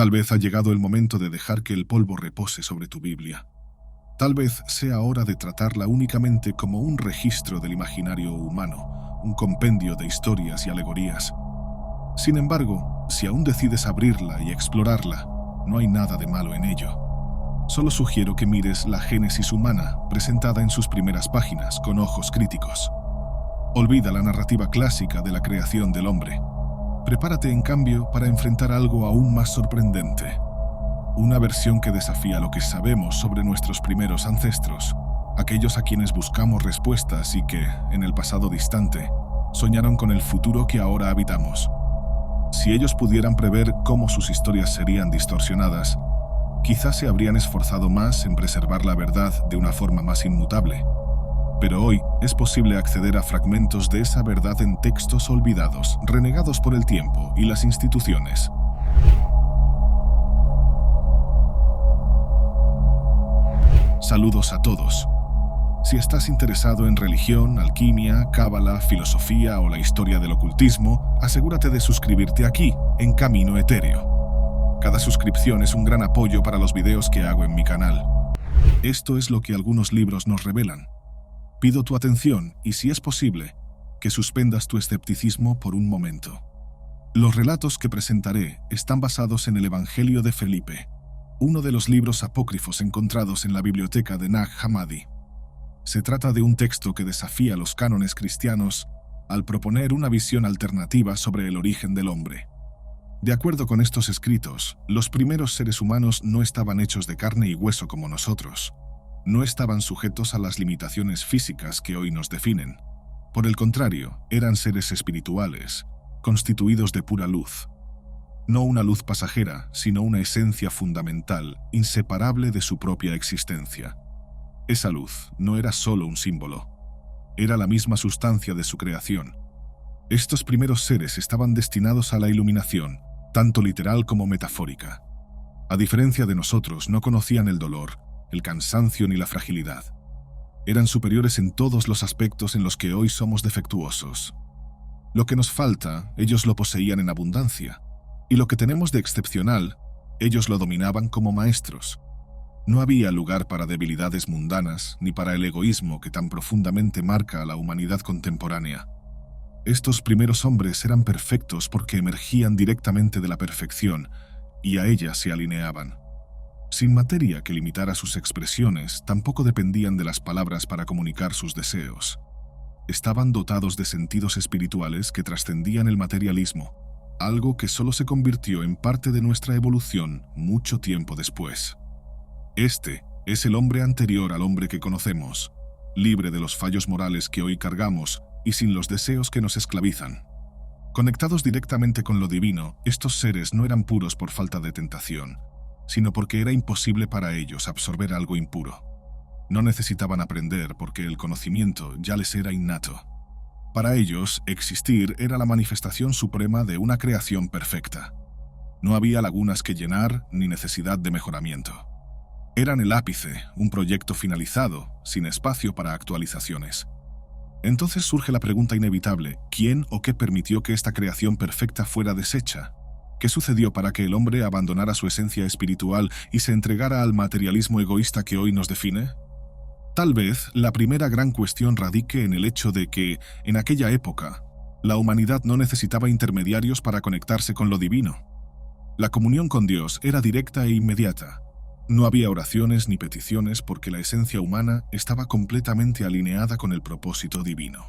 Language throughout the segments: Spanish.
Tal vez ha llegado el momento de dejar que el polvo repose sobre tu Biblia. Tal vez sea hora de tratarla únicamente como un registro del imaginario humano, un compendio de historias y alegorías. Sin embargo, si aún decides abrirla y explorarla, no hay nada de malo en ello. Solo sugiero que mires la génesis humana presentada en sus primeras páginas con ojos críticos. Olvida la narrativa clásica de la creación del hombre. Prepárate, en cambio, para enfrentar algo aún más sorprendente. Una versión que desafía lo que sabemos sobre nuestros primeros ancestros, aquellos a quienes buscamos respuestas y que, en el pasado distante, soñaron con el futuro que ahora habitamos. Si ellos pudieran prever cómo sus historias serían distorsionadas, quizás se habrían esforzado más en preservar la verdad de una forma más inmutable. Pero hoy es posible acceder a fragmentos de esa verdad en textos olvidados, renegados por el tiempo y las instituciones. Saludos a todos. Si estás interesado en religión, alquimia, cábala, filosofía o la historia del ocultismo, asegúrate de suscribirte aquí, en Camino Etéreo. Cada suscripción es un gran apoyo para los videos que hago en mi canal. Esto es lo que algunos libros nos revelan. Pido tu atención y, si es posible, que suspendas tu escepticismo por un momento. Los relatos que presentaré están basados en el Evangelio de Felipe, uno de los libros apócrifos encontrados en la biblioteca de Nag Hammadi. Se trata de un texto que desafía los cánones cristianos al proponer una visión alternativa sobre el origen del hombre. De acuerdo con estos escritos, los primeros seres humanos no estaban hechos de carne y hueso como nosotros. No estaban sujetos a las limitaciones físicas que hoy nos definen. Por el contrario, eran seres espirituales, constituidos de pura luz. No una luz pasajera, sino una esencia fundamental, inseparable de su propia existencia. Esa luz no era solo un símbolo, era la misma sustancia de su creación. Estos primeros seres estaban destinados a la iluminación, tanto literal como metafórica. A diferencia de nosotros, no conocían el dolor, el cansancio ni la fragilidad. Eran superiores en todos los aspectos en los que hoy somos defectuosos. Lo que nos falta, ellos lo poseían en abundancia, y lo que tenemos de excepcional, ellos lo dominaban como maestros. No había lugar para debilidades mundanas ni para el egoísmo que tan profundamente marca a la humanidad contemporánea. Estos primeros hombres eran perfectos porque emergían directamente de la perfección y a ella se alineaban. Sin materia que limitara sus expresiones, tampoco dependían de las palabras para comunicar sus deseos. Estaban dotados de sentidos espirituales que trascendían el materialismo, algo que solo se convirtió en parte de nuestra evolución mucho tiempo después. Este es el hombre anterior al hombre que conocemos, libre de los fallos morales que hoy cargamos y sin los deseos que nos esclavizan. Conectados directamente con lo divino, estos seres no eran puros por falta de tentación, sino porque era imposible para ellos absorber algo impuro. No necesitaban aprender porque el conocimiento ya les era innato. Para ellos, existir era la manifestación suprema de una creación perfecta. No había lagunas que llenar ni necesidad de mejoramiento. Eran el ápice, un proyecto finalizado, sin espacio para actualizaciones. Entonces surge la pregunta inevitable: ¿quién o qué permitió que esta creación perfecta fuera deshecha? ¿Qué sucedió para que el hombre abandonara su esencia espiritual y se entregara al materialismo egoísta que hoy nos define? Tal vez la primera gran cuestión radique en el hecho de que, en aquella época, la humanidad no necesitaba intermediarios para conectarse con lo divino. La comunión con Dios era directa e inmediata. No había oraciones ni peticiones porque la esencia humana estaba completamente alineada con el propósito divino.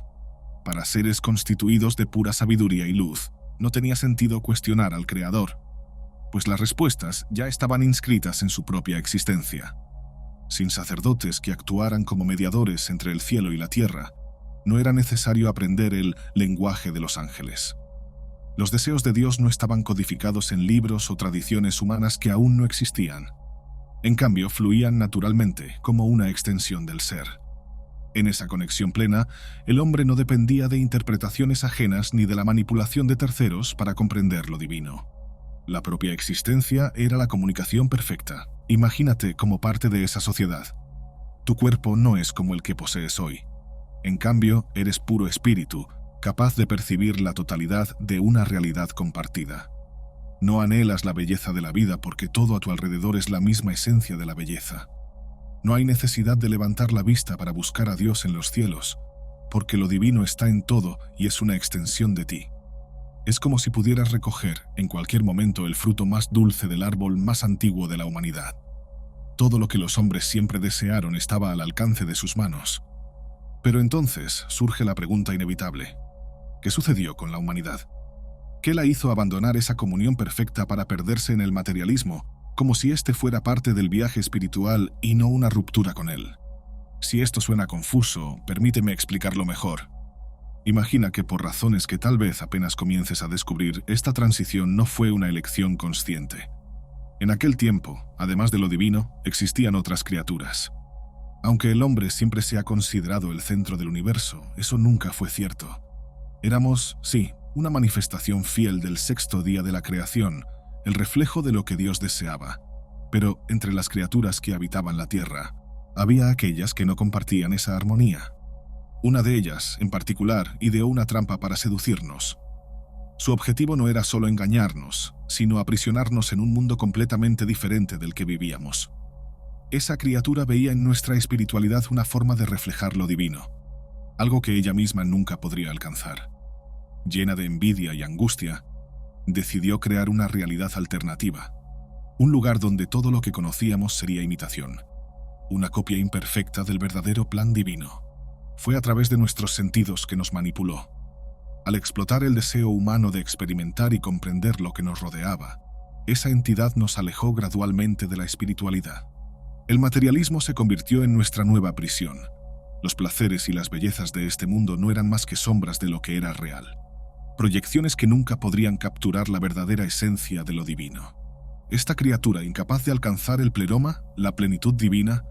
Para seres constituidos de pura sabiduría y luz, no tenía sentido cuestionar al Creador, pues las respuestas ya estaban inscritas en su propia existencia. Sin sacerdotes que actuaran como mediadores entre el cielo y la tierra, no era necesario aprender el lenguaje de los ángeles. Los deseos de Dios no estaban codificados en libros o tradiciones humanas que aún no existían. En cambio, fluían naturalmente, como una extensión del ser. En esa conexión plena, el hombre no dependía de interpretaciones ajenas ni de la manipulación de terceros para comprender lo divino. La propia existencia era la comunicación perfecta. Imagínate como parte de esa sociedad. Tu cuerpo no es como el que posees hoy. En cambio, eres puro espíritu, capaz de percibir la totalidad de una realidad compartida. No anhelas la belleza de la vida porque todo a tu alrededor es la misma esencia de la belleza. No hay necesidad de levantar la vista para buscar a Dios en los cielos, porque lo divino está en todo y es una extensión de ti. Es como si pudieras recoger en cualquier momento el fruto más dulce del árbol más antiguo de la humanidad. Todo lo que los hombres siempre desearon estaba al alcance de sus manos. Pero entonces surge la pregunta inevitable: ¿qué sucedió con la humanidad? ¿Qué la hizo abandonar esa comunión perfecta para perderse en el materialismo, como si este fuera parte del viaje espiritual y no una ruptura con él? Si esto suena confuso, permíteme explicarlo mejor. Imagina que por razones que tal vez apenas comiences a descubrir, esta transición no fue una elección consciente. En aquel tiempo, además de lo divino, existían otras criaturas. Aunque el hombre siempre se ha considerado el centro del universo, eso nunca fue cierto. Éramos, sí, una manifestación fiel del sexto día de la creación, el reflejo de lo que Dios deseaba. Pero entre las criaturas que habitaban la tierra, había aquellas que no compartían esa armonía. Una de ellas, en particular, ideó una trampa para seducirnos. Su objetivo no era solo engañarnos, sino aprisionarnos en un mundo completamente diferente del que vivíamos. Esa criatura veía en nuestra espiritualidad una forma de reflejar lo divino, algo que ella misma nunca podría alcanzar. Llena de envidia y angustia, decidió crear una realidad alternativa, un lugar donde todo lo que conocíamos sería imitación, una copia imperfecta del verdadero plan divino. Fue a través de nuestros sentidos que nos manipuló. Al explotar el deseo humano de experimentar y comprender lo que nos rodeaba, esa entidad nos alejó gradualmente de la espiritualidad. El materialismo se convirtió en nuestra nueva prisión. Los placeres y las bellezas de este mundo no eran más que sombras de lo que era real. Proyecciones que nunca podrían capturar la verdadera esencia de lo divino. Esta criatura, incapaz de alcanzar el pleroma, la plenitud divina,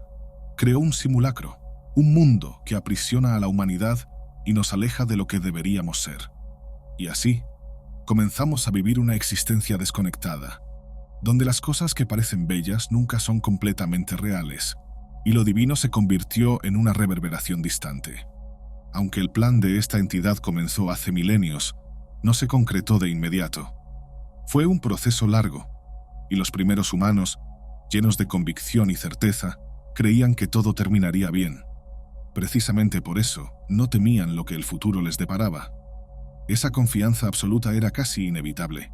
creó un simulacro, un mundo que aprisiona a la humanidad y nos aleja de lo que deberíamos ser. Y así, comenzamos a vivir una existencia desconectada, donde las cosas que parecen bellas nunca son completamente reales, y lo divino se convirtió en una reverberación distante. Aunque el plan de esta entidad comenzó hace milenios, no se concretó de inmediato. Fue un proceso largo, y los primeros humanos, llenos de convicción y certeza, creían que todo terminaría bien. Precisamente por eso, no temían lo que el futuro les deparaba. Esa confianza absoluta era casi inevitable.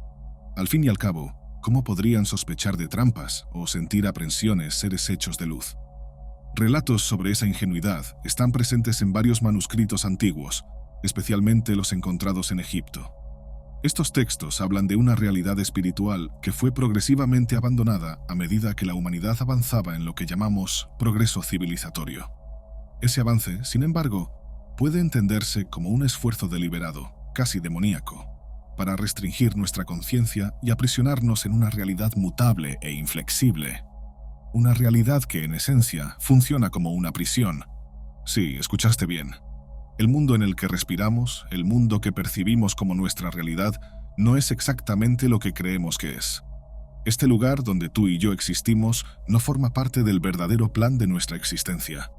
Al fin y al cabo, ¿cómo podrían sospechar de trampas o sentir aprensiones seres hechos de luz? Relatos sobre esa ingenuidad están presentes en varios manuscritos antiguos, especialmente los encontrados en Egipto. Estos textos hablan de una realidad espiritual que fue progresivamente abandonada a medida que la humanidad avanzaba en lo que llamamos progreso civilizatorio. Ese avance, sin embargo, puede entenderse como un esfuerzo deliberado, casi demoníaco, para restringir nuestra conciencia y aprisionarnos en una realidad mutable e inflexible. Una realidad que, en esencia, funciona como una prisión. Sí, escuchaste bien. El mundo en el que respiramos, el mundo que percibimos como nuestra realidad, no es exactamente lo que creemos que es. Este lugar donde tú y yo existimos no forma parte del verdadero plan de nuestra existencia.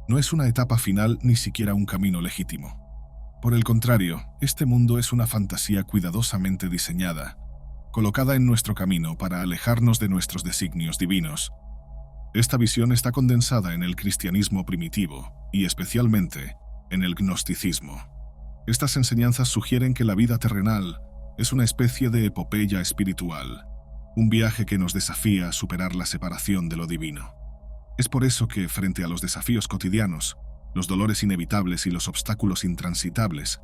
No es una etapa final ni siquiera un camino legítimo. Por el contrario, este mundo es una fantasía cuidadosamente diseñada, colocada en nuestro camino para alejarnos de nuestros designios divinos. Esta visión está condensada en el cristianismo primitivo y especialmente en el gnosticismo. Estas enseñanzas sugieren que la vida terrenal es una especie de epopeya espiritual, un viaje que nos desafía a superar la separación de lo divino. Es por eso que, frente a los desafíos cotidianos, los dolores inevitables y los obstáculos intransitables,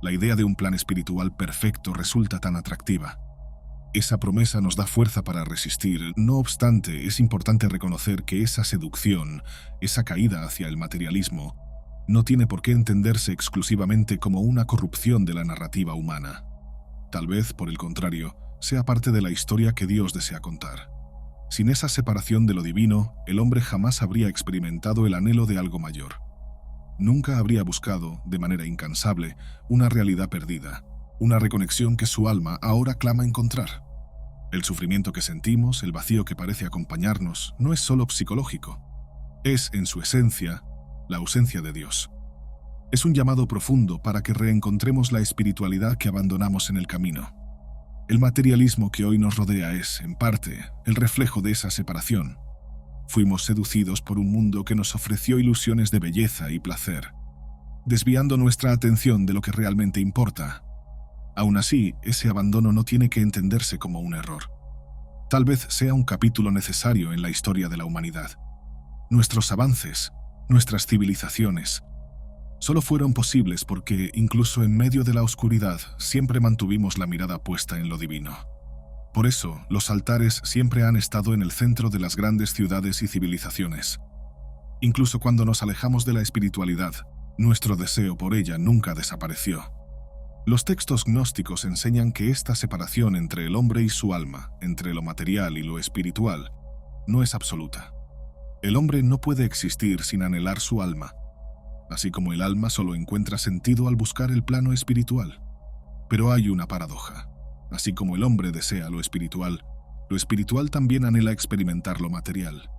la idea de un plan espiritual perfecto resulta tan atractiva. Esa promesa nos da fuerza para resistir. No obstante, es importante reconocer que esa seducción, esa caída hacia el materialismo, no tiene por qué entenderse exclusivamente como una corrupción de la narrativa humana. Tal vez, por el contrario, sea parte de la historia que Dios desea contar. Sin esa separación de lo divino, el hombre jamás habría experimentado el anhelo de algo mayor. Nunca habría buscado, de manera incansable, una realidad perdida, una reconexión que su alma ahora clama encontrar. El sufrimiento que sentimos, el vacío que parece acompañarnos, no es solo psicológico. Es, en su esencia, la ausencia de Dios. Es un llamado profundo para que reencontremos la espiritualidad que abandonamos en el camino. El materialismo que hoy nos rodea es, en parte, el reflejo de esa separación. Fuimos seducidos por un mundo que nos ofreció ilusiones de belleza y placer, desviando nuestra atención de lo que realmente importa. Aún así, ese abandono no tiene que entenderse como un error. Tal vez sea un capítulo necesario en la historia de la humanidad. Nuestros avances, nuestras civilizaciones, solo fueron posibles porque, incluso en medio de la oscuridad, siempre mantuvimos la mirada puesta en lo divino. Por eso, los altares siempre han estado en el centro de las grandes ciudades y civilizaciones. Incluso cuando nos alejamos de la espiritualidad, nuestro deseo por ella nunca desapareció. Los textos gnósticos enseñan que esta separación entre el hombre y su alma, entre lo material y lo espiritual, no es absoluta. El hombre no puede existir sin anhelar su alma, así como el alma solo encuentra sentido al buscar el plano espiritual. Pero hay una paradoja. Así como el hombre desea lo espiritual también anhela experimentar lo material.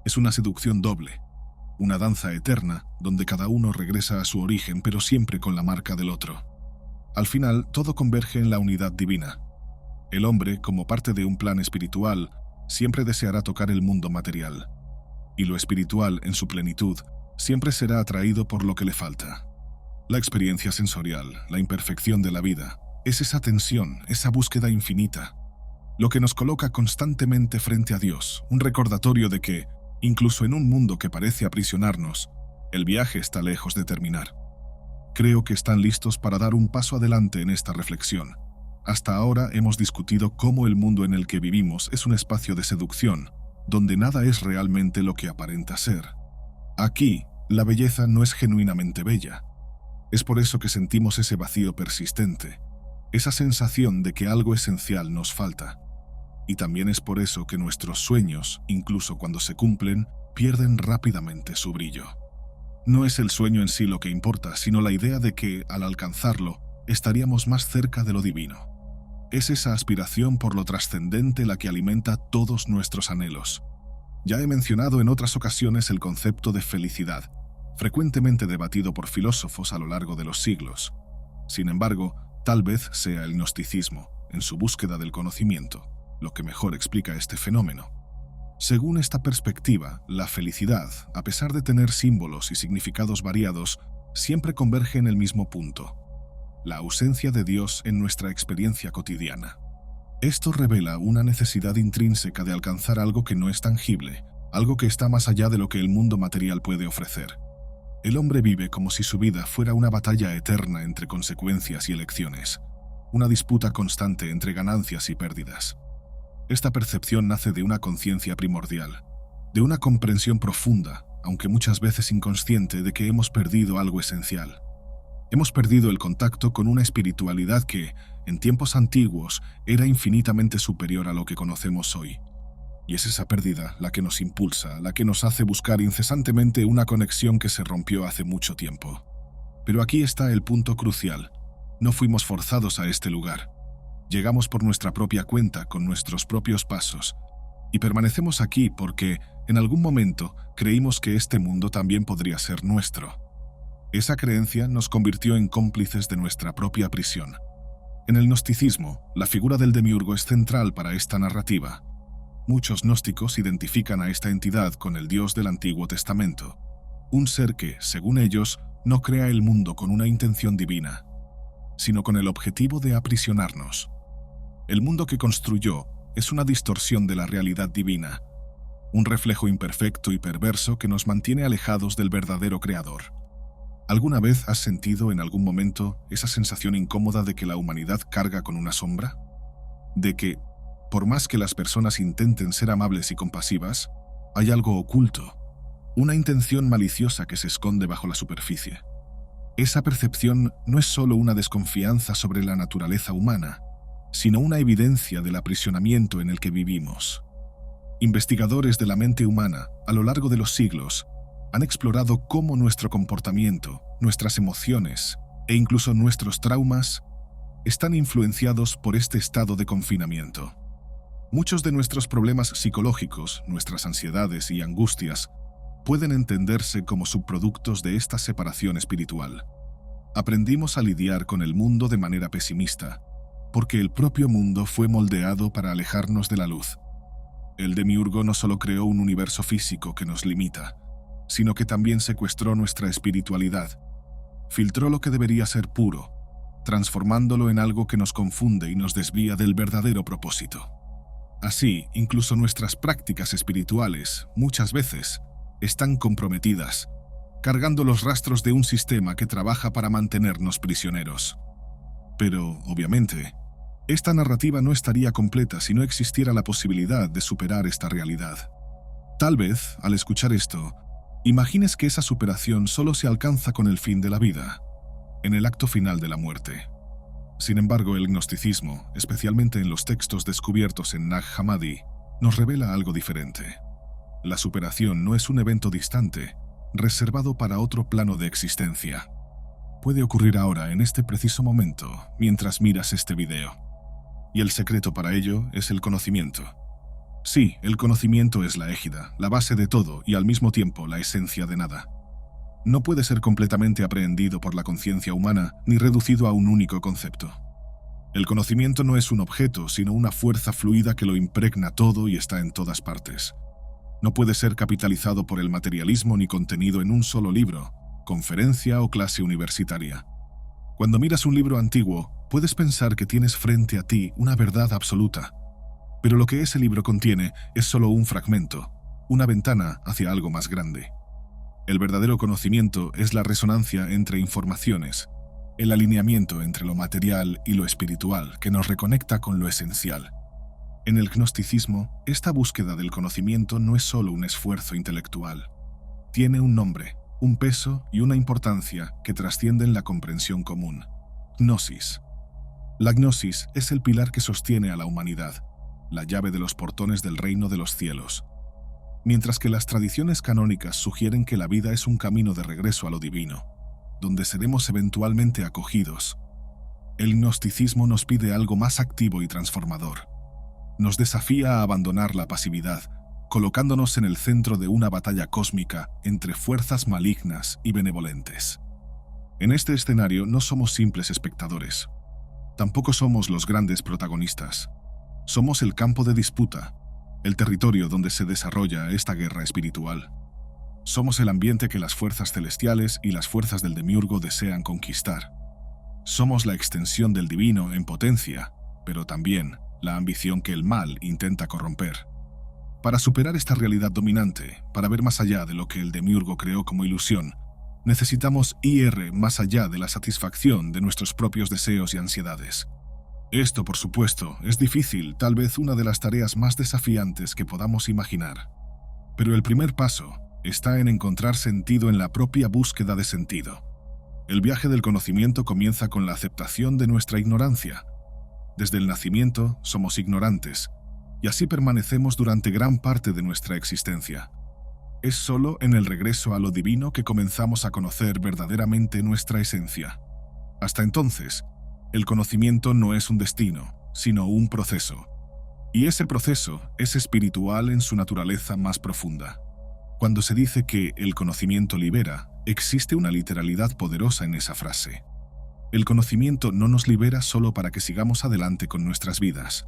Es una seducción doble, una danza eterna donde cada uno regresa a su origen pero siempre con la marca del otro. Al final, todo converge en la unidad divina. El hombre, como parte de un plan espiritual, siempre deseará tocar el mundo material, y lo espiritual, en su plenitud, siempre será atraído por lo que le falta. La experiencia sensorial, la imperfección de la vida, es esa tensión, esa búsqueda infinita, lo que nos coloca constantemente frente a Dios, un recordatorio de que, incluso en un mundo que parece aprisionarnos, el viaje está lejos de terminar. Creo que están listos para dar un paso adelante en esta reflexión. Hasta ahora hemos discutido cómo el mundo en el que vivimos es un espacio de seducción, donde nada es realmente lo que aparenta ser. Aquí, la belleza no es genuinamente bella. Es por eso que sentimos ese vacío persistente, esa sensación de que algo esencial nos falta. Y también es por eso que nuestros sueños, incluso cuando se cumplen, pierden rápidamente su brillo. No es el sueño en sí lo que importa, sino la idea de que, al alcanzarlo, estaríamos más cerca de lo divino. Es esa aspiración por lo trascendente la que alimenta todos nuestros anhelos. Ya he mencionado en otras ocasiones el concepto de felicidad, frecuentemente debatido por filósofos a lo largo de los siglos. Sin embargo, tal vez sea el gnosticismo, en su búsqueda del conocimiento, lo que mejor explica este fenómeno. Según esta perspectiva, la felicidad, a pesar de tener símbolos y significados variados, siempre converge en el mismo punto: la ausencia de Dios en nuestra experiencia cotidiana. Esto revela una necesidad intrínseca de alcanzar algo que no es tangible, algo que está más allá de lo que el mundo material puede ofrecer. El hombre vive como si su vida fuera una batalla eterna entre consecuencias y elecciones, una disputa constante entre ganancias y pérdidas. Esta percepción nace de una conciencia primordial, de una comprensión profunda, aunque muchas veces inconsciente, de que hemos perdido algo esencial. Hemos perdido el contacto con una espiritualidad que, en tiempos antiguos, era infinitamente superior a lo que conocemos hoy. Y es esa pérdida la que nos impulsa, la que nos hace buscar incesantemente una conexión que se rompió hace mucho tiempo. Pero aquí está el punto crucial. No fuimos forzados a este lugar. Llegamos por nuestra propia cuenta, con nuestros propios pasos, y permanecemos aquí porque, en algún momento, creímos que este mundo también podría ser nuestro. Esa creencia nos convirtió en cómplices de nuestra propia prisión. En el gnosticismo, la figura del demiurgo es central para esta narrativa. Muchos gnósticos identifican a esta entidad con el Dios del Antiguo Testamento, un ser que, según ellos, no crea el mundo con una intención divina, sino con el objetivo de aprisionarnos. El mundo que construyó es una distorsión de la realidad divina, un reflejo imperfecto y perverso que nos mantiene alejados del verdadero creador. ¿Alguna vez has sentido en algún momento esa sensación incómoda de que la humanidad carga con una sombra? De que, por más que las personas intenten ser amables y compasivas, hay algo oculto, una intención maliciosa que se esconde bajo la superficie. Esa percepción no es solo una desconfianza sobre la naturaleza humana, sino una evidencia del aprisionamiento en el que vivimos. Investigadores de la mente humana, a lo largo de los siglos, han explorado cómo nuestro comportamiento, nuestras emociones e incluso nuestros traumas están influenciados por este estado de confinamiento. Muchos de nuestros problemas psicológicos, nuestras ansiedades y angustias, pueden entenderse como subproductos de esta separación espiritual. Aprendimos a lidiar con el mundo de manera pesimista, porque el propio mundo fue moldeado para alejarnos de la luz. El demiurgo no solo creó un universo físico que nos limita, sino que también secuestró nuestra espiritualidad, filtró lo que debería ser puro, transformándolo en algo que nos confunde y nos desvía del verdadero propósito. Así, incluso nuestras prácticas espirituales, muchas veces, están comprometidas, cargando los rastros de un sistema que trabaja para mantenernos prisioneros. Pero, obviamente, esta narrativa no estaría completa si no existiera la posibilidad de superar esta realidad. Tal vez, al escuchar esto, imagines que esa superación solo se alcanza con el fin de la vida, en el acto final de la muerte. Sin embargo, el gnosticismo, especialmente en los textos descubiertos en Nag Hammadi, nos revela algo diferente. La superación no es un evento distante, reservado para otro plano de existencia. Puede ocurrir ahora, en este preciso momento, mientras miras este video. Y el secreto para ello es el conocimiento. Sí, el conocimiento es la égida, la base de todo y al mismo tiempo la esencia de nada. No puede ser completamente aprehendido por la conciencia humana ni reducido a un único concepto. El conocimiento no es un objeto, sino una fuerza fluida que lo impregna todo y está en todas partes. No puede ser capitalizado por el materialismo ni contenido en un solo libro, conferencia o clase universitaria. Cuando miras un libro antiguo, puedes pensar que tienes frente a ti una verdad absoluta, pero lo que ese libro contiene es solo un fragmento, una ventana hacia algo más grande. El verdadero conocimiento es la resonancia entre informaciones, el alineamiento entre lo material y lo espiritual que nos reconecta con lo esencial. En el gnosticismo, esta búsqueda del conocimiento no es solo un esfuerzo intelectual. Tiene un nombre, un peso y una importancia que trascienden la comprensión común. Gnosis. La gnosis es el pilar que sostiene a la humanidad, la llave de los portones del reino de los cielos. Mientras que las tradiciones canónicas sugieren que la vida es un camino de regreso a lo divino, donde seremos eventualmente acogidos, el gnosticismo nos pide algo más activo y transformador. Nos desafía a abandonar la pasividad, colocándonos en el centro de una batalla cósmica entre fuerzas malignas y benevolentes. En este escenario no somos simples espectadores. Tampoco somos los grandes protagonistas. Somos el campo de disputa, el territorio donde se desarrolla esta guerra espiritual. Somos el ambiente que las fuerzas celestiales y las fuerzas del demiurgo desean conquistar. Somos la extensión del divino en potencia, pero también la ambición que el mal intenta corromper. Para superar esta realidad dominante, para ver más allá de lo que el demiurgo creó como ilusión, necesitamos ir más allá de la satisfacción de nuestros propios deseos y ansiedades. Esto, por supuesto, es difícil, tal vez una de las tareas más desafiantes que podamos imaginar. Pero el primer paso está en encontrar sentido en la propia búsqueda de sentido. El viaje del conocimiento comienza con la aceptación de nuestra ignorancia. Desde el nacimiento somos ignorantes, y así permanecemos durante gran parte de nuestra existencia. Es solo en el regreso a lo divino que comenzamos a conocer verdaderamente nuestra esencia. Hasta entonces, el conocimiento no es un destino, sino un proceso. Y ese proceso es espiritual en su naturaleza más profunda. Cuando se dice que el conocimiento libera, existe una literalidad poderosa en esa frase. El conocimiento no nos libera solo para que sigamos adelante con nuestras vidas.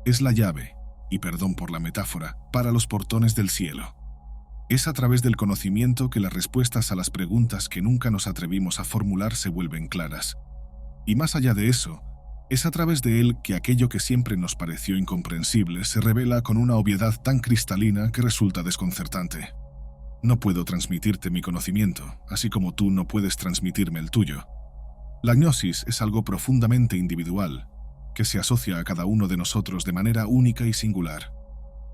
Es la llave, y perdón por la metáfora, para los portones del cielo. Es a través del conocimiento que las respuestas a las preguntas que nunca nos atrevimos a formular se vuelven claras. Y más allá de eso, es a través de él que aquello que siempre nos pareció incomprensible se revela con una obviedad tan cristalina que resulta desconcertante. No puedo transmitirte mi conocimiento, así como tú no puedes transmitirme el tuyo. La gnosis es algo profundamente individual, que se asocia a cada uno de nosotros de manera única y singular.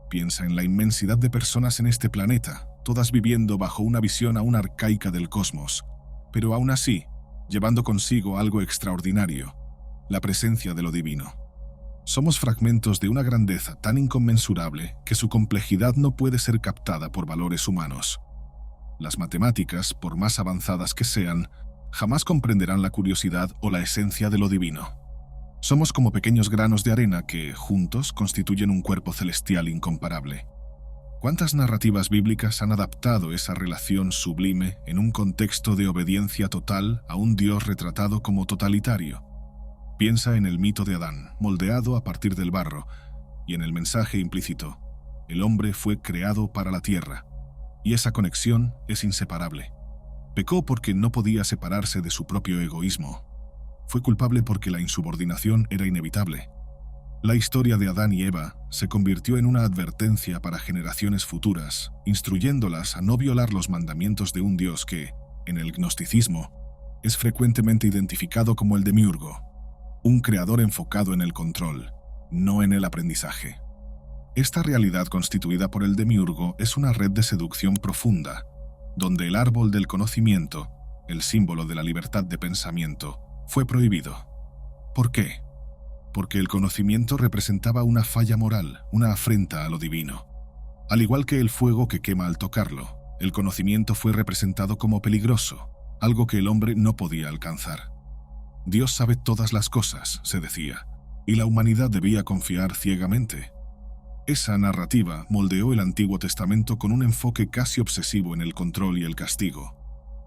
Piensa en la inmensidad de personas en este planeta, todas viviendo bajo una visión aún arcaica del cosmos, pero aún así, llevando consigo algo extraordinario, la presencia de lo divino. Somos fragmentos de una grandeza tan inconmensurable que su complejidad no puede ser captada por valores humanos. Las matemáticas, por más avanzadas que sean, jamás comprenderán la curiosidad o la esencia de lo divino. Somos como pequeños granos de arena que, juntos, constituyen un cuerpo celestial incomparable. ¿Cuántas narrativas bíblicas han adaptado esa relación sublime en un contexto de obediencia total a un Dios retratado como totalitario? Piensa en el mito de Adán, moldeado a partir del barro, y en el mensaje implícito: el hombre fue creado para la tierra, y esa conexión es inseparable. Pecó porque no podía separarse de su propio egoísmo. Fue culpable porque la insubordinación era inevitable. La historia de Adán y Eva se convirtió en una advertencia para generaciones futuras, instruyéndolas a no violar los mandamientos de un Dios que, en el gnosticismo, es frecuentemente identificado como el demiurgo, un creador enfocado en el control, no en el aprendizaje. Esta realidad constituida por el demiurgo es una red de seducción profunda, donde el árbol del conocimiento, el símbolo de la libertad de pensamiento, fue prohibido. ¿Por qué? Porque el conocimiento representaba una falla moral, una afrenta a lo divino. Al igual que el fuego que quema al tocarlo, el conocimiento fue representado como peligroso, algo que el hombre no podía alcanzar. Dios sabe todas las cosas, se decía, y la humanidad debía confiar ciegamente. Esa narrativa moldeó el Antiguo Testamento con un enfoque casi obsesivo en el control y el castigo.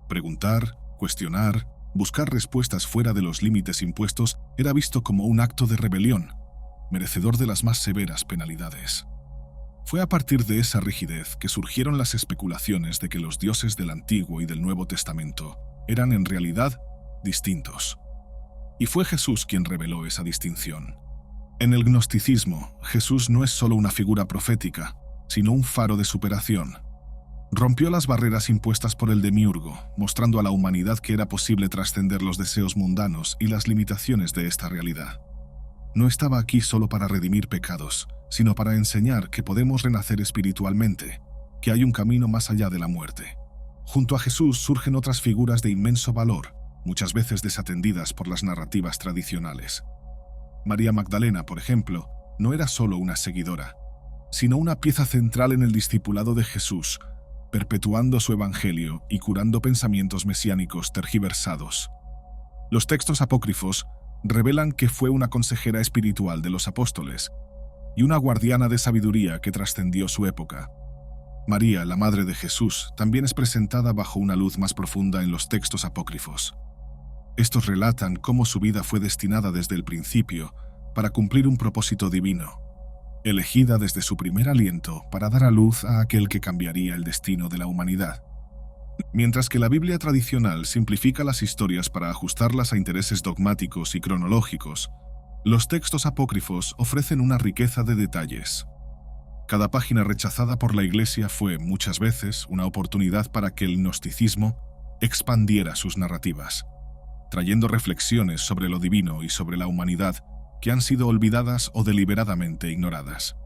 Preguntar, cuestionar, buscar respuestas fuera de los límites impuestos era visto como un acto de rebelión, merecedor de las más severas penalidades. Fue a partir de esa rigidez que surgieron las especulaciones de que los dioses del Antiguo y del Nuevo Testamento eran en realidad distintos. Y fue Jesús quien reveló esa distinción. En el gnosticismo, Jesús no es solo una figura profética, sino un faro de superación. Rompió las barreras impuestas por el demiurgo, mostrando a la humanidad que era posible trascender los deseos mundanos y las limitaciones de esta realidad. No estaba aquí solo para redimir pecados, sino para enseñar que podemos renacer espiritualmente, que hay un camino más allá de la muerte. Junto a Jesús surgen otras figuras de inmenso valor, muchas veces desatendidas por las narrativas tradicionales. María Magdalena, por ejemplo, no era solo una seguidora, sino una pieza central en el discipulado de Jesús, perpetuando su evangelio y curando pensamientos mesiánicos tergiversados. Los textos apócrifos revelan que fue una consejera espiritual de los apóstoles y una guardiana de sabiduría que trascendió su época. María, la madre de Jesús, también es presentada bajo una luz más profunda en los textos apócrifos. Estos relatan cómo su vida fue destinada desde el principio para cumplir un propósito divino, elegida desde su primer aliento para dar a luz a aquel que cambiaría el destino de la humanidad. Mientras que la Biblia tradicional simplifica las historias para ajustarlas a intereses dogmáticos y cronológicos, los textos apócrifos ofrecen una riqueza de detalles. Cada página rechazada por la Iglesia fue, muchas veces, una oportunidad para que el gnosticismo expandiera sus narrativas, trayendo reflexiones sobre lo divino y sobre la humanidad que han sido olvidadas o deliberadamente ignoradas.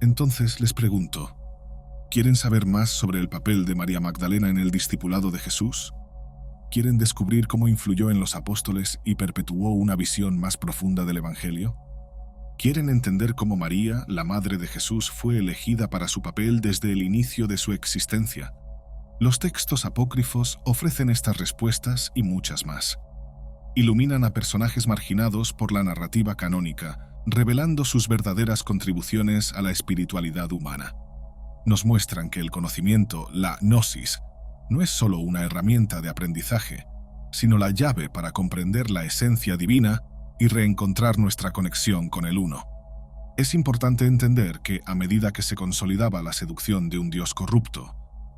Entonces les pregunto, ¿quieren saber más sobre el papel de María Magdalena en el discipulado de Jesús? ¿Quieren descubrir cómo influyó en los apóstoles y perpetuó una visión más profunda del Evangelio? ¿Quieren entender cómo María, la madre de Jesús, fue elegida para su papel desde el inicio de su existencia? Los textos apócrifos ofrecen estas respuestas y muchas más. Iluminan a personajes marginados por la narrativa canónica, revelando sus verdaderas contribuciones a la espiritualidad humana. Nos muestran que el conocimiento, la gnosis, no es solo una herramienta de aprendizaje, sino la llave para comprender la esencia divina y reencontrar nuestra conexión con el Uno. Es importante entender que, a medida que se consolidaba la seducción de un Dios corrupto,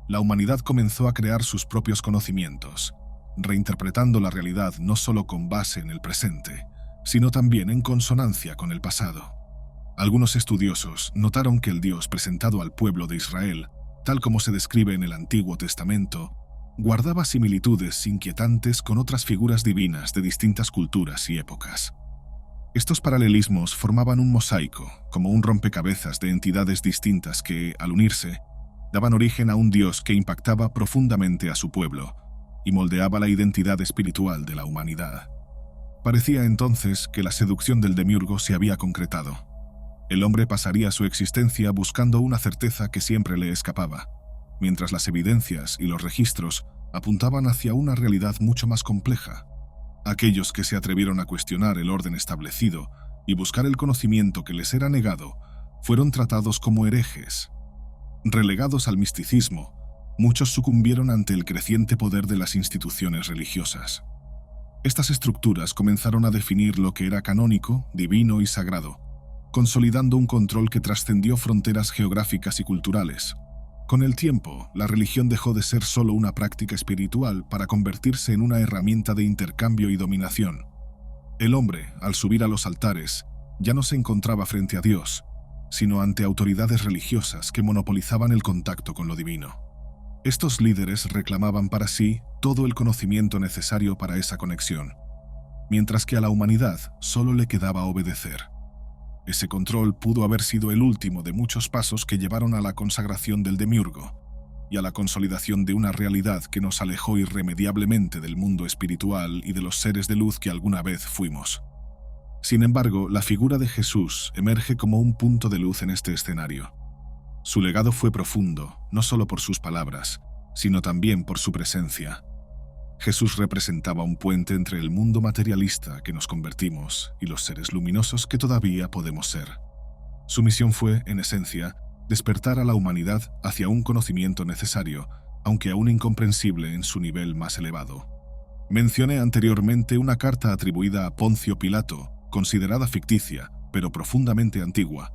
la humanidad comenzó a crear sus propios conocimientos, reinterpretando la realidad no solo con base en el presente, sino también en consonancia con el pasado. Algunos estudiosos notaron que el Dios presentado al pueblo de Israel, tal como se describe en el Antiguo Testamento, guardaba similitudes inquietantes con otras figuras divinas de distintas culturas y épocas. Estos paralelismos formaban un mosaico, como un rompecabezas de entidades distintas que, al unirse, daban origen a un Dios que impactaba profundamente a su pueblo y moldeaba la identidad espiritual de la humanidad. Parecía entonces que la seducción del demiurgo se había concretado. El hombre pasaría su existencia buscando una certeza que siempre le escapaba, mientras las evidencias y los registros apuntaban hacia una realidad mucho más compleja. Aquellos que se atrevieron a cuestionar el orden establecido y buscar el conocimiento que les era negado fueron tratados como herejes. Relegados al misticismo, muchos sucumbieron ante el creciente poder de las instituciones religiosas. Estas estructuras comenzaron a definir lo que era canónico, divino y sagrado, consolidando un control que trascendió fronteras geográficas y culturales. Con el tiempo, la religión dejó de ser solo una práctica espiritual para convertirse en una herramienta de intercambio y dominación. El hombre, al subir a los altares, ya no se encontraba frente a Dios, sino ante autoridades religiosas que monopolizaban el contacto con lo divino. Estos líderes reclamaban para sí todo el conocimiento necesario para esa conexión, mientras que a la humanidad solo le quedaba obedecer. Ese control pudo haber sido el último de muchos pasos que llevaron a la consagración del demiurgo y a la consolidación de una realidad que nos alejó irremediablemente del mundo espiritual y de los seres de luz que alguna vez fuimos. Sin embargo, la figura de Jesús emerge como un punto de luz en este escenario. Su legado fue profundo, no solo por sus palabras, sino también por su presencia. Jesús representaba un puente entre el mundo materialista que nos convertimos y los seres luminosos que todavía podemos ser. Su misión fue, en esencia, despertar a la humanidad hacia un conocimiento necesario, aunque aún incomprensible en su nivel más elevado. Mencioné anteriormente una carta atribuida a Poncio Pilato, considerada ficticia, pero profundamente antigua,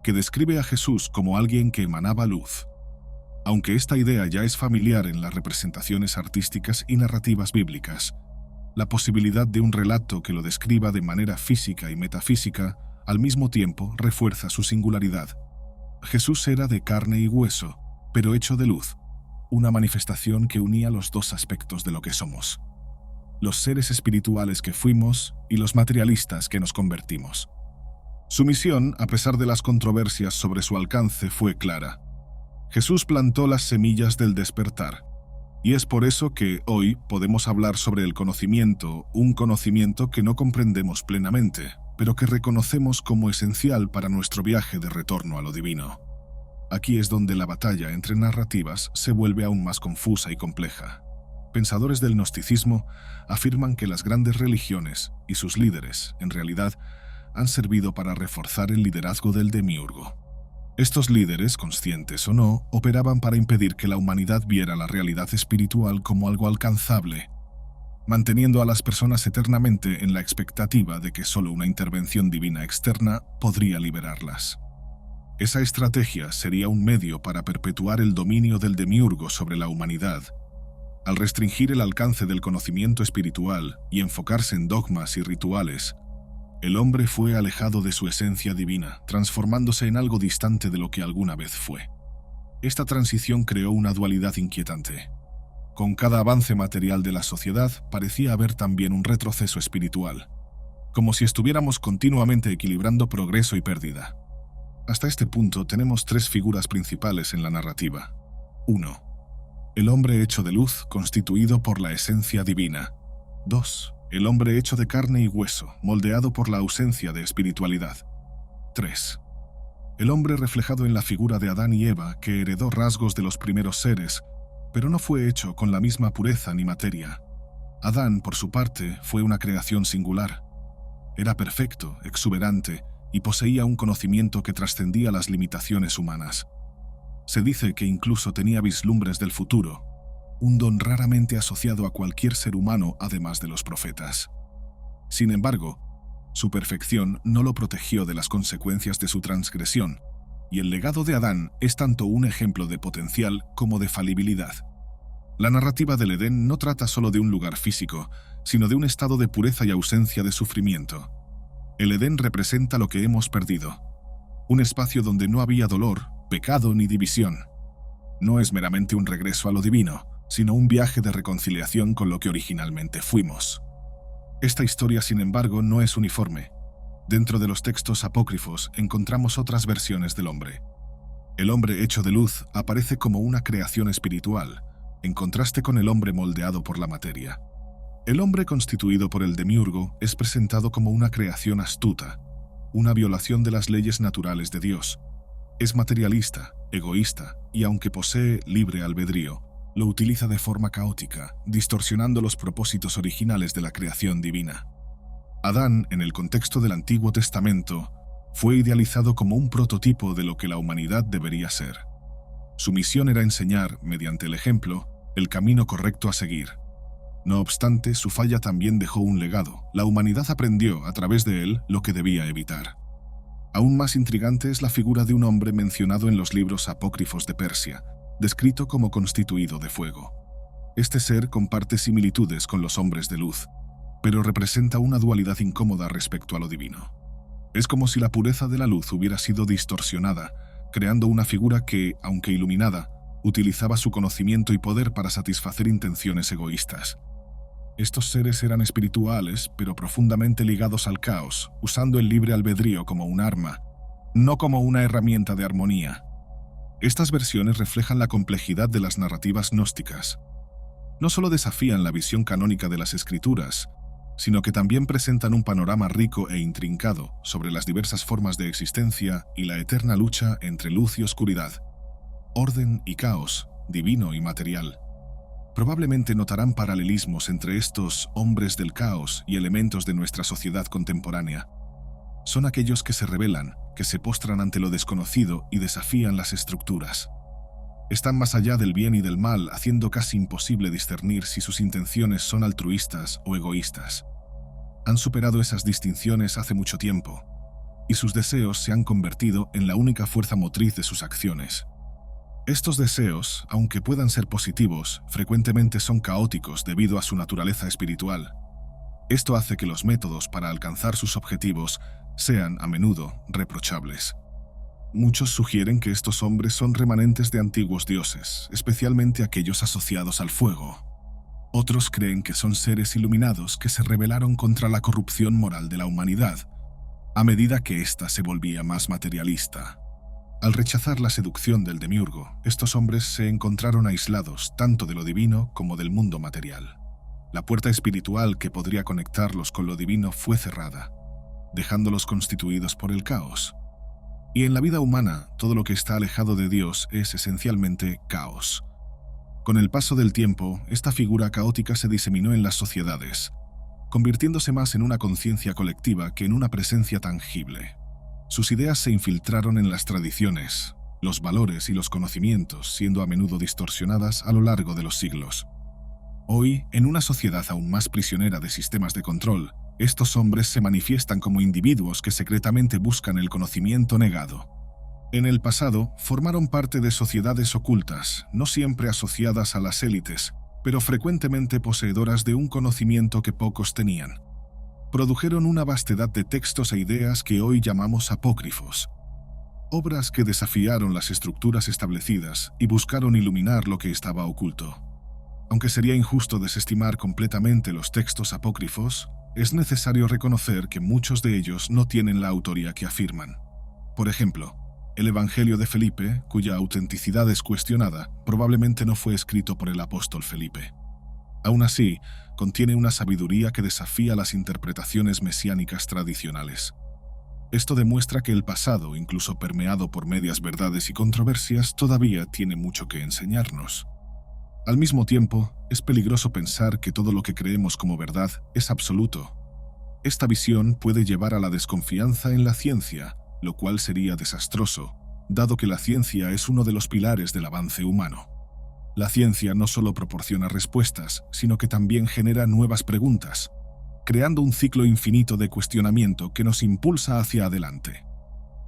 que describe a Jesús como alguien que emanaba luz. Aunque esta idea ya es familiar en las representaciones artísticas y narrativas bíblicas, la posibilidad de un relato que lo describa de manera física y metafísica al mismo tiempo refuerza su singularidad. Jesús era de carne y hueso, pero hecho de luz, una manifestación que unía los dos aspectos de lo que somos: los seres espirituales que fuimos y los materialistas que nos convertimos. Su misión, a pesar de las controversias sobre su alcance, fue clara. Jesús plantó las semillas del despertar, y es por eso que hoy podemos hablar sobre el conocimiento, un conocimiento que no comprendemos plenamente, pero que reconocemos como esencial para nuestro viaje de retorno a lo divino. Aquí es donde la batalla entre narrativas se vuelve aún más confusa y compleja. Pensadores del gnosticismo afirman que las grandes religiones y sus líderes, en realidad, han servido para reforzar el liderazgo del demiurgo. Estos líderes, conscientes o no, operaban para impedir que la humanidad viera la realidad espiritual como algo alcanzable, manteniendo a las personas eternamente en la expectativa de que solo una intervención divina externa podría liberarlas. Esa estrategia sería un medio para perpetuar el dominio del demiurgo sobre la humanidad. Al restringir el alcance del conocimiento espiritual y enfocarse en dogmas y rituales, el hombre fue alejado de su esencia divina, transformándose en algo distante de lo que alguna vez fue. Esta transición creó una dualidad inquietante. Con cada avance material de la sociedad parecía haber también un retroceso espiritual, como si estuviéramos continuamente equilibrando progreso y pérdida. Hasta este punto tenemos tres figuras principales en la narrativa. 1. El hombre hecho de luz, constituido por la esencia divina. 2. El hombre hecho de carne y hueso, moldeado por la ausencia de espiritualidad. 3. El hombre reflejado en la figura de Adán y Eva, que heredó rasgos de los primeros seres, pero no fue hecho con la misma pureza ni materia. Adán, por su parte, fue una creación singular. Era perfecto, exuberante, y poseía un conocimiento que trascendía las limitaciones humanas. Se dice que incluso tenía vislumbres del futuro, un don raramente asociado a cualquier ser humano además de los profetas. Sin embargo, su perfección no lo protegió de las consecuencias de su transgresión, y el legado de Adán es tanto un ejemplo de potencial como de falibilidad. La narrativa del Edén no trata solo de un lugar físico, sino de un estado de pureza y ausencia de sufrimiento. El Edén representa lo que hemos perdido, un espacio donde no había dolor, pecado ni división. No es meramente un regreso a lo divino, sino un viaje de reconciliación con lo que originalmente fuimos. Esta historia, sin embargo, no es uniforme. Dentro de los textos apócrifos encontramos otras versiones del hombre. El hombre hecho de luz aparece como una creación espiritual, en contraste con el hombre moldeado por la materia. El hombre constituido por el demiurgo es presentado como una creación astuta, una violación de las leyes naturales de Dios. Es materialista, egoísta, y aunque posee libre albedrío, lo utiliza de forma caótica, distorsionando los propósitos originales de la creación divina. Adán, en el contexto del Antiguo Testamento, fue idealizado como un prototipo de lo que la humanidad debería ser. Su misión era enseñar, mediante el ejemplo, el camino correcto a seguir. No obstante, su falla también dejó un legado. La humanidad aprendió, a través de él, lo que debía evitar. Aún más intrigante es la figura de un hombre mencionado en los libros apócrifos de Persia, descrito como constituido de fuego. Este ser comparte similitudes con los hombres de luz, pero representa una dualidad incómoda respecto a lo divino. Es como si la pureza de la luz hubiera sido distorsionada, creando una figura que, aunque iluminada, utilizaba su conocimiento y poder para satisfacer intenciones egoístas. Estos seres eran espirituales, pero profundamente ligados al caos, usando el libre albedrío como un arma, no como una herramienta de armonía. Estas versiones reflejan la complejidad de las narrativas gnósticas. No solo desafían la visión canónica de las escrituras, sino que también presentan un panorama rico e intrincado sobre las diversas formas de existencia y la eterna lucha entre luz y oscuridad, orden y caos, divino y material. Probablemente notarán paralelismos entre estos hombres del caos y elementos de nuestra sociedad contemporánea. Son aquellos que se rebelan, que se postran ante lo desconocido y desafían las estructuras. Están más allá del bien y del mal, haciendo casi imposible discernir si sus intenciones son altruistas o egoístas. Han superado esas distinciones hace mucho tiempo, y sus deseos se han convertido en la única fuerza motriz de sus acciones. Estos deseos, aunque puedan ser positivos, frecuentemente son caóticos debido a su naturaleza espiritual. Esto hace que los métodos para alcanzar sus objetivos sean, a menudo, reprochables. Muchos sugieren que estos hombres son remanentes de antiguos dioses, especialmente aquellos asociados al fuego. Otros creen que son seres iluminados que se rebelaron contra la corrupción moral de la humanidad, a medida que ésta se volvía más materialista. Al rechazar la seducción del demiurgo, estos hombres se encontraron aislados tanto de lo divino como del mundo material. La puerta espiritual que podría conectarlos con lo divino fue cerrada, dejándolos constituidos por el caos. Y en la vida humana, todo lo que está alejado de Dios es esencialmente caos. Con el paso del tiempo, esta figura caótica se diseminó en las sociedades, convirtiéndose más en una conciencia colectiva que en una presencia tangible. Sus ideas se infiltraron en las tradiciones, los valores y los conocimientos, siendo a menudo distorsionadas a lo largo de los siglos. Hoy, en una sociedad aún más prisionera de sistemas de control, estos hombres se manifiestan como individuos que secretamente buscan el conocimiento negado. En el pasado, formaron parte de sociedades ocultas, no siempre asociadas a las élites, pero frecuentemente poseedoras de un conocimiento que pocos tenían. Produjeron una vastedad de textos e ideas que hoy llamamos apócrifos. Obras que desafiaron las estructuras establecidas y buscaron iluminar lo que estaba oculto. Aunque sería injusto desestimar completamente los textos apócrifos, es necesario reconocer que muchos de ellos no tienen la autoría que afirman. Por ejemplo, el Evangelio de Felipe, cuya autenticidad es cuestionada, probablemente no fue escrito por el apóstol Felipe. Aún así, contiene una sabiduría que desafía las interpretaciones mesiánicas tradicionales. Esto demuestra que el pasado, incluso permeado por medias verdades y controversias, todavía tiene mucho que enseñarnos. Al mismo tiempo, es peligroso pensar que todo lo que creemos como verdad es absoluto. Esta visión puede llevar a la desconfianza en la ciencia, lo cual sería desastroso, dado que la ciencia es uno de los pilares del avance humano. La ciencia no solo proporciona respuestas, sino que también genera nuevas preguntas, creando un ciclo infinito de cuestionamiento que nos impulsa hacia adelante.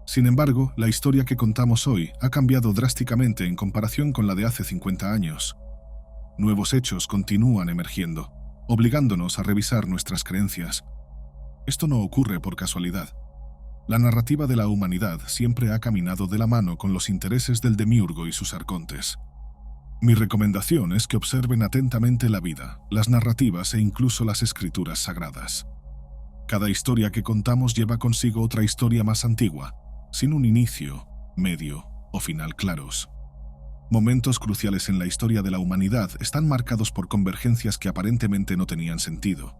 Sin embargo, la historia que contamos hoy ha cambiado drásticamente en comparación con la de hace 50 años. Nuevos hechos continúan emergiendo, obligándonos a revisar nuestras creencias. Esto no ocurre por casualidad. La narrativa de la humanidad siempre ha caminado de la mano con los intereses del demiurgo y sus arcontes. Mi recomendación es que observen atentamente la vida, las narrativas e incluso las escrituras sagradas. Cada historia que contamos lleva consigo otra historia más antigua, sin un inicio, medio o final claros. Momentos cruciales en la historia de la humanidad están marcados por convergencias que aparentemente no tenían sentido,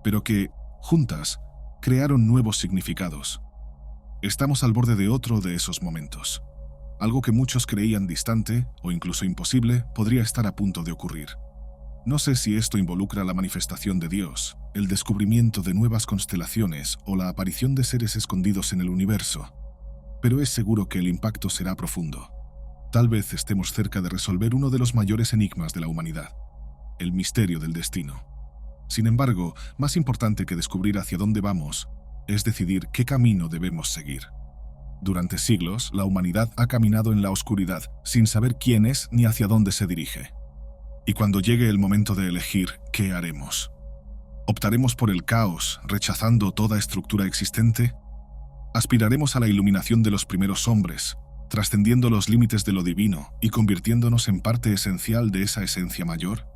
pero que, juntas, crearon nuevos significados. Estamos al borde de otro de esos momentos. Algo que muchos creían distante o incluso imposible podría estar a punto de ocurrir. No sé si esto involucra la manifestación de Dios, el descubrimiento de nuevas constelaciones o la aparición de seres escondidos en el universo, pero es seguro que el impacto será profundo. Tal vez estemos cerca de resolver uno de los mayores enigmas de la humanidad, el misterio del destino. Sin embargo, más importante que descubrir hacia dónde vamos, es decidir qué camino debemos seguir. Durante siglos, la humanidad ha caminado en la oscuridad, sin saber quién es ni hacia dónde se dirige. Y cuando llegue el momento de elegir, ¿qué haremos? ¿Optaremos por el caos, rechazando toda estructura existente? ¿Aspiraremos a la iluminación de los primeros hombres, trascendiendo los límites de lo divino y convirtiéndonos en parte esencial de esa esencia mayor?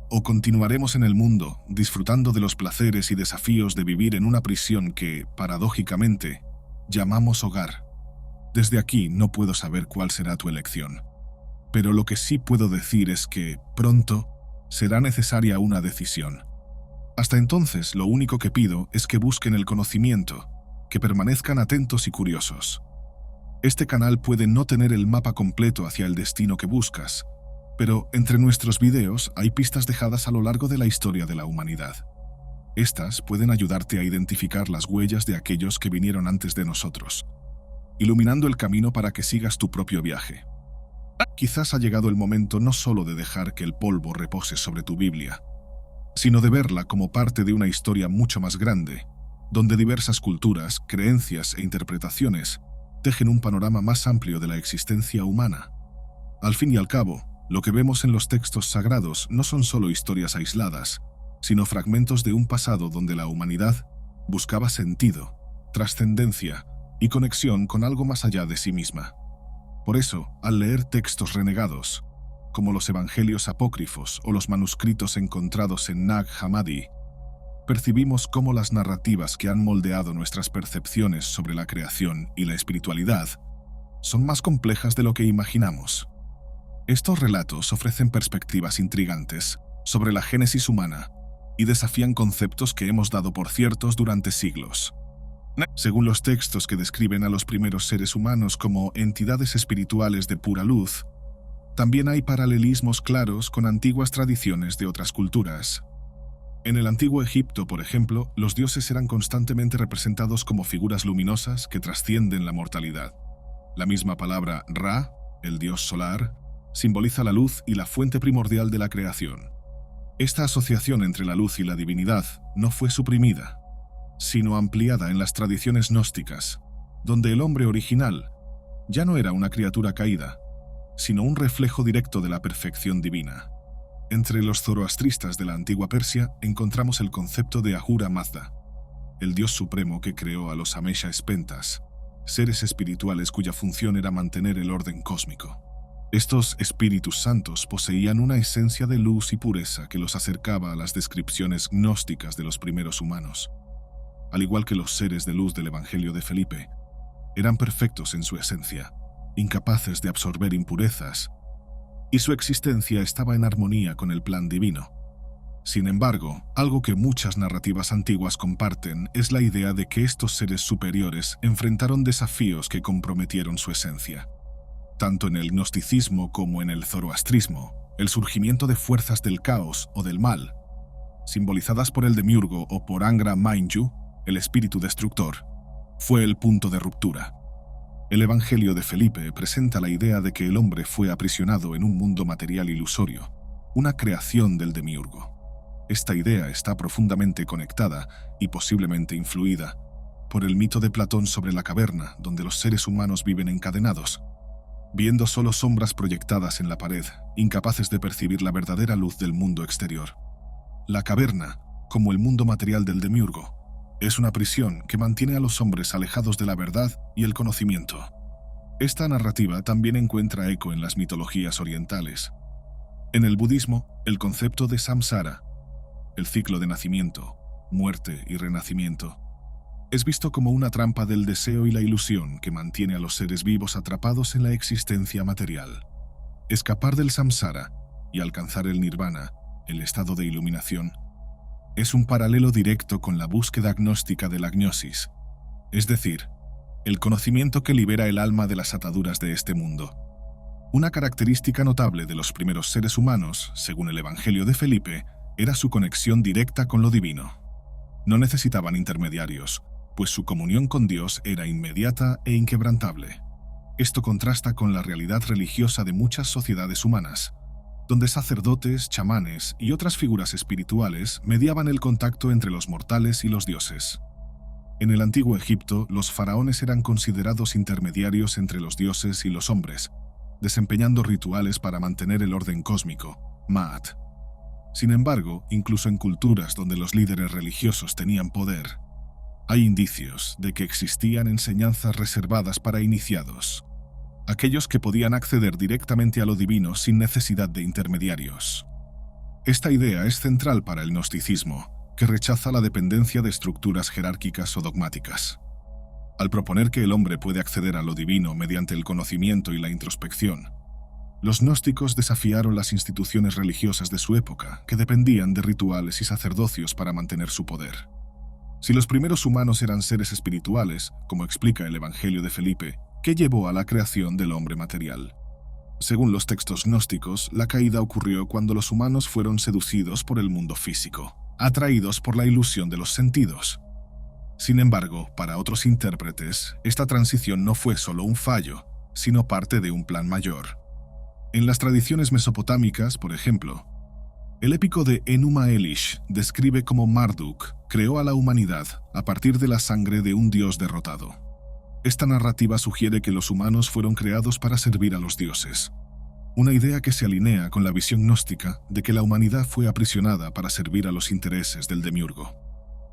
¿O continuaremos en el mundo, disfrutando de los placeres y desafíos de vivir en una prisión que, paradójicamente, llamamos hogar? Desde aquí no puedo saber cuál será tu elección. Pero lo que sí puedo decir es que, pronto, será necesaria una decisión. Hasta entonces, lo único que pido es que busquen el conocimiento, que permanezcan atentos y curiosos. Este canal puede no tener el mapa completo hacia el destino que buscas, pero entre nuestros videos hay pistas dejadas a lo largo de la historia de la humanidad. Estas pueden ayudarte a identificar las huellas de aquellos que vinieron antes de nosotros, iluminando el camino para que sigas tu propio viaje. Quizás ha llegado el momento no solo de dejar que el polvo repose sobre tu Biblia, sino de verla como parte de una historia mucho más grande, donde diversas culturas, creencias e interpretaciones tejen un panorama más amplio de la existencia humana. Al fin y al cabo, lo que vemos en los textos sagrados no son solo historias aisladas, sino fragmentos de un pasado donde la humanidad buscaba sentido, trascendencia y conexión con algo más allá de sí misma. Por eso, al leer textos renegados, como los evangelios apócrifos o los manuscritos encontrados en Nag Hammadi, percibimos cómo las narrativas que han moldeado nuestras percepciones sobre la creación y la espiritualidad son más complejas de lo que imaginamos. Estos relatos ofrecen perspectivas intrigantes sobre la génesis humana y desafían conceptos que hemos dado por ciertos durante siglos. Según los textos que describen a los primeros seres humanos como entidades espirituales de pura luz, también hay paralelismos claros con antiguas tradiciones de otras culturas. En el antiguo Egipto, por ejemplo, los dioses eran constantemente representados como figuras luminosas que trascienden la mortalidad. La misma palabra Ra, el dios solar, simboliza la luz y la fuente primordial de la creación. Esta asociación entre la luz y la divinidad no fue suprimida, sino ampliada en las tradiciones gnósticas, donde el hombre original ya no era una criatura caída, sino un reflejo directo de la perfección divina. Entre los zoroastristas de la antigua Persia encontramos el concepto de Ahura Mazda, el dios supremo que creó a los Amesha Spentas, seres espirituales cuya función era mantener el orden cósmico. Estos espíritus santos poseían una esencia de luz y pureza que los acercaba a las descripciones gnósticas de los primeros humanos. Al igual que los seres de luz del Evangelio de Felipe, eran perfectos en su esencia, incapaces de absorber impurezas, y su existencia estaba en armonía con el plan divino. Sin embargo, algo que muchas narrativas antiguas comparten es la idea de que estos seres superiores enfrentaron desafíos que comprometieron su esencia. Tanto en el gnosticismo como en el zoroastrismo, el surgimiento de fuerzas del caos o del mal, simbolizadas por el demiurgo o por Angra Mainyu, el espíritu destructor, fue el punto de ruptura. El Evangelio de Felipe presenta la idea de que el hombre fue aprisionado en un mundo material ilusorio, una creación del demiurgo. Esta idea está profundamente conectada y posiblemente influida por el mito de Platón sobre la caverna, donde los seres humanos viven encadenados, viendo solo sombras proyectadas en la pared, incapaces de percibir la verdadera luz del mundo exterior. La caverna, como el mundo material del demiurgo, es una prisión que mantiene a los hombres alejados de la verdad y el conocimiento. Esta narrativa también encuentra eco en las mitologías orientales. En el budismo, el concepto de samsara, el ciclo de nacimiento, muerte y renacimiento, es visto como una trampa del deseo y la ilusión que mantiene a los seres vivos atrapados en la existencia material. Escapar del samsara y alcanzar el nirvana, el estado de iluminación, es un paralelo directo con la búsqueda gnóstica de la gnosis, es decir, el conocimiento que libera el alma de las ataduras de este mundo. Una característica notable de los primeros seres humanos, según el Evangelio de Felipe, era su conexión directa con lo divino. No necesitaban intermediarios, pues su comunión con Dios era inmediata e inquebrantable. Esto contrasta con la realidad religiosa de muchas sociedades humanas, donde sacerdotes, chamanes y otras figuras espirituales mediaban el contacto entre los mortales y los dioses. En el antiguo Egipto, los faraones eran considerados intermediarios entre los dioses y los hombres, desempeñando rituales para mantener el orden cósmico, Ma'at. Sin embargo, incluso en culturas donde los líderes religiosos tenían poder, hay indicios de que existían enseñanzas reservadas para iniciados, aquellos que podían acceder directamente a lo divino sin necesidad de intermediarios. Esta idea es central para el gnosticismo, que rechaza la dependencia de estructuras jerárquicas o dogmáticas. Al proponer que el hombre puede acceder a lo divino mediante el conocimiento y la introspección, los gnósticos desafiaron las instituciones religiosas de su época, que dependían de rituales y sacerdocios para mantener su poder. Si los primeros humanos eran seres espirituales, como explica el Evangelio de Felipe, ¿qué llevó a la creación del hombre material? Según los textos gnósticos, la caída ocurrió cuando los humanos fueron seducidos por el mundo físico, atraídos por la ilusión de los sentidos. Sin embargo, para otros intérpretes, esta transición no fue solo un fallo, sino parte de un plan mayor. En las tradiciones mesopotámicas, por ejemplo, el épico de Enuma Elish describe cómo Marduk creó a la humanidad a partir de la sangre de un dios derrotado. Esta narrativa sugiere que los humanos fueron creados para servir a los dioses, una idea que se alinea con la visión gnóstica de que la humanidad fue aprisionada para servir a los intereses del demiurgo.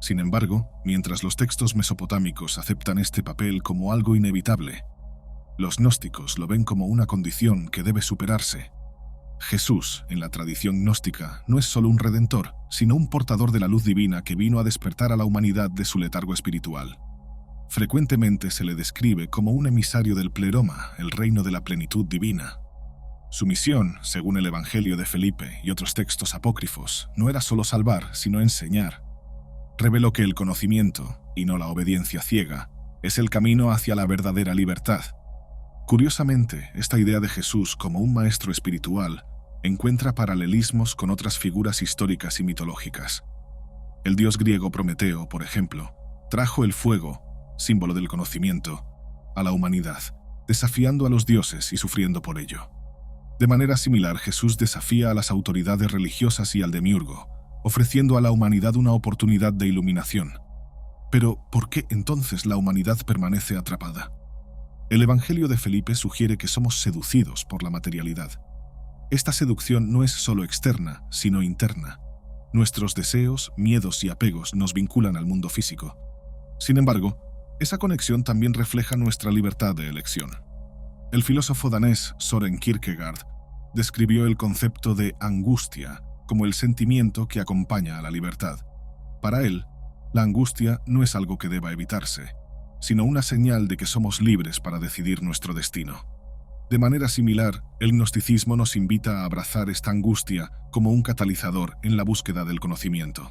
Sin embargo, mientras los textos mesopotámicos aceptan este papel como algo inevitable, los gnósticos lo ven como una condición que debe superarse. Jesús, en la tradición gnóstica, no es solo un redentor, sino un portador de la luz divina que vino a despertar a la humanidad de su letargo espiritual. Frecuentemente se le describe como un emisario del pleroma, el reino de la plenitud divina. Su misión, según el Evangelio de Felipe y otros textos apócrifos, no era solo salvar, sino enseñar. Reveló que el conocimiento, y no la obediencia ciega, es el camino hacia la verdadera libertad. Curiosamente, esta idea de Jesús como un maestro espiritual encuentra paralelismos con otras figuras históricas y mitológicas. El dios griego Prometeo, por ejemplo, trajo el fuego, símbolo del conocimiento, a la humanidad, desafiando a los dioses y sufriendo por ello. De manera similar, Jesús desafía a las autoridades religiosas y al demiurgo, ofreciendo a la humanidad una oportunidad de iluminación. Pero, ¿por qué entonces la humanidad permanece atrapada? El Evangelio de Felipe sugiere que somos seducidos por la materialidad. Esta seducción no es solo externa, sino interna. Nuestros deseos, miedos y apegos nos vinculan al mundo físico. Sin embargo, esa conexión también refleja nuestra libertad de elección. El filósofo danés Søren Kierkegaard describió el concepto de angustia como el sentimiento que acompaña a la libertad. Para él, la angustia no es algo que deba evitarse, sino una señal de que somos libres para decidir nuestro destino. De manera similar, el gnosticismo nos invita a abrazar esta angustia como un catalizador en la búsqueda del conocimiento.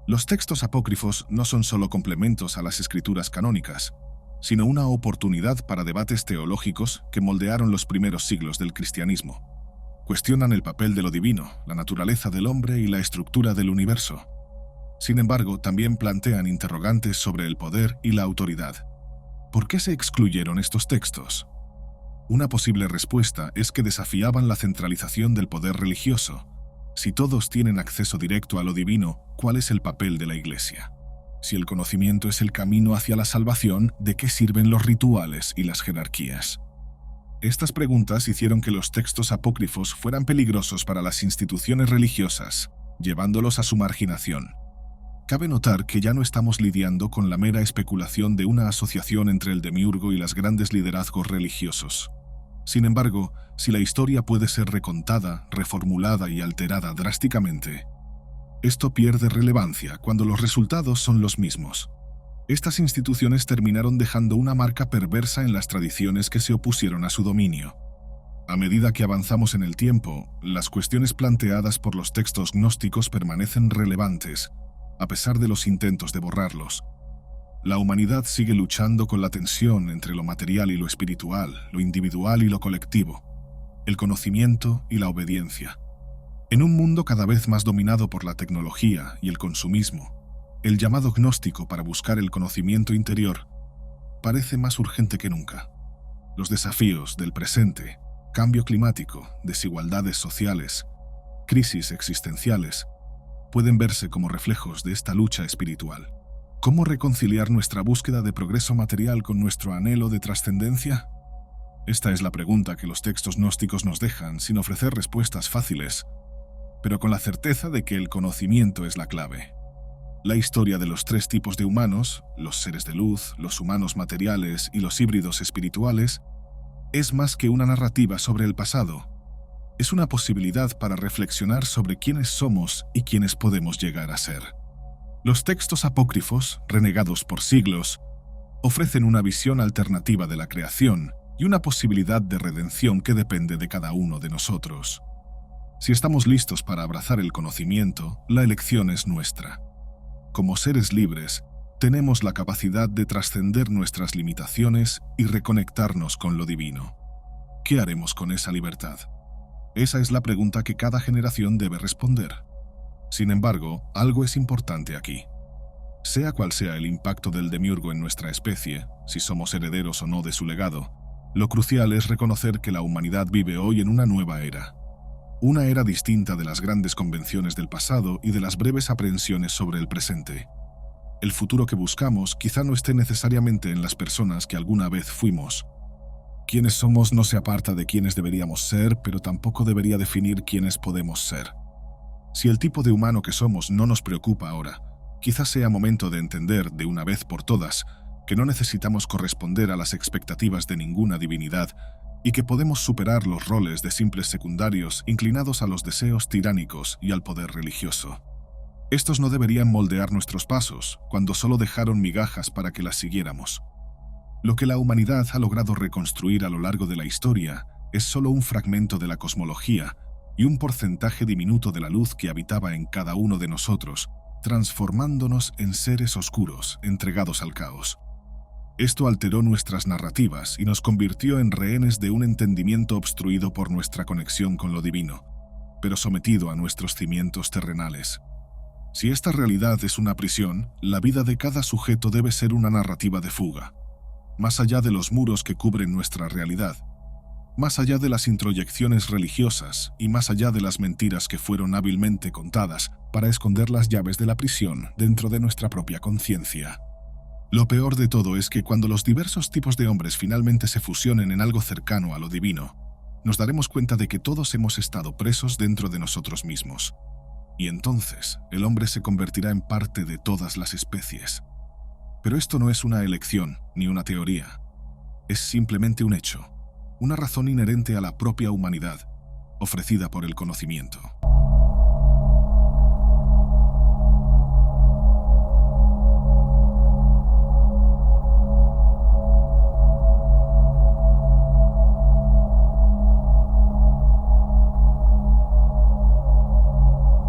Los textos apócrifos no son solo complementos a las escrituras canónicas, sino una oportunidad para debates teológicos que moldearon los primeros siglos del cristianismo. Cuestionan el papel de lo divino, la naturaleza del hombre y la estructura del universo. Sin embargo, también plantean interrogantes sobre el poder y la autoridad. ¿Por qué se excluyeron estos textos? Una posible respuesta es que desafiaban la centralización del poder religioso. Si todos tienen acceso directo a lo divino, ¿cuál es el papel de la Iglesia? Si el conocimiento es el camino hacia la salvación, ¿de qué sirven los rituales y las jerarquías? Estas preguntas hicieron que los textos apócrifos fueran peligrosos para las instituciones religiosas, llevándolos a su marginación. Cabe notar que ya no estamos lidiando con la mera especulación de una asociación entre el demiurgo y los grandes liderazgos religiosos. Sin embargo, si la historia puede ser recontada, reformulada y alterada drásticamente, esto pierde relevancia cuando los resultados son los mismos. Estas instituciones terminaron dejando una marca perversa en las tradiciones que se opusieron a su dominio. A medida que avanzamos en el tiempo, las cuestiones planteadas por los textos gnósticos permanecen relevantes, a pesar de los intentos de borrarlos. La humanidad sigue luchando con la tensión entre lo material y lo espiritual, lo individual y lo colectivo, el conocimiento y la obediencia. En un mundo cada vez más dominado por la tecnología y el consumismo, el llamado gnóstico para buscar el conocimiento interior parece más urgente que nunca. Los desafíos del presente cambio climático, desigualdades sociales, crisis existenciales, pueden verse como reflejos de esta lucha espiritual. ¿Cómo reconciliar nuestra búsqueda de progreso material con nuestro anhelo de trascendencia? Esta es la pregunta que los textos gnósticos nos dejan sin ofrecer respuestas fáciles, pero con la certeza de que el conocimiento es la clave. La historia de los tres tipos de humanos, los seres de luz, los humanos materiales y los híbridos espirituales, es más que una narrativa sobre el pasado. Es una posibilidad para reflexionar sobre quiénes somos y quiénes podemos llegar a ser. Los textos apócrifos, renegados por siglos, ofrecen una visión alternativa de la creación y una posibilidad de redención que depende de cada uno de nosotros. Si estamos listos para abrazar el conocimiento, la elección es nuestra. Como seres libres, tenemos la capacidad de trascender nuestras limitaciones y reconectarnos con lo divino. ¿Qué haremos con esa libertad? Esa es la pregunta que cada generación debe responder. Sin embargo, algo es importante aquí. Sea cual sea el impacto del demiurgo en nuestra especie, si somos herederos o no de su legado, lo crucial es reconocer que la humanidad vive hoy en una nueva era. Una era distinta de las grandes convenciones del pasado y de las breves aprehensiones sobre el presente. El futuro que buscamos quizá no esté necesariamente en las personas que alguna vez fuimos. Quienes somos no se aparta de quienes deberíamos ser, pero tampoco debería definir quiénes podemos ser. Si el tipo de humano que somos no nos preocupa ahora, quizás sea momento de entender, de una vez por todas, que no necesitamos corresponder a las expectativas de ninguna divinidad y que podemos superar los roles de simples secundarios inclinados a los deseos tiránicos y al poder religioso. Estos no deberían moldear nuestros pasos, cuando solo dejaron migajas para que las siguiéramos. Lo que la humanidad ha logrado reconstruir a lo largo de la historia es solo un fragmento de la cosmología y un porcentaje diminuto de la luz que habitaba en cada uno de nosotros, transformándonos en seres oscuros, entregados al caos. Esto alteró nuestras narrativas y nos convirtió en rehenes de un entendimiento obstruido por nuestra conexión con lo divino, pero sometido a nuestros cimientos terrenales. Si esta realidad es una prisión, la vida de cada sujeto debe ser una narrativa de fuga. Más allá de los muros que cubren nuestra realidad, más allá de las introyecciones religiosas y más allá de las mentiras que fueron hábilmente contadas para esconder las llaves de la prisión dentro de nuestra propia conciencia. Lo peor de todo es que cuando los diversos tipos de hombres finalmente se fusionen en algo cercano a lo divino, nos daremos cuenta de que todos hemos estado presos dentro de nosotros mismos. Y entonces, el hombre se convertirá en parte de todas las especies. Pero esto no es una elección ni una teoría. Es simplemente un hecho, una razón inherente a la propia humanidad, ofrecida por el conocimiento.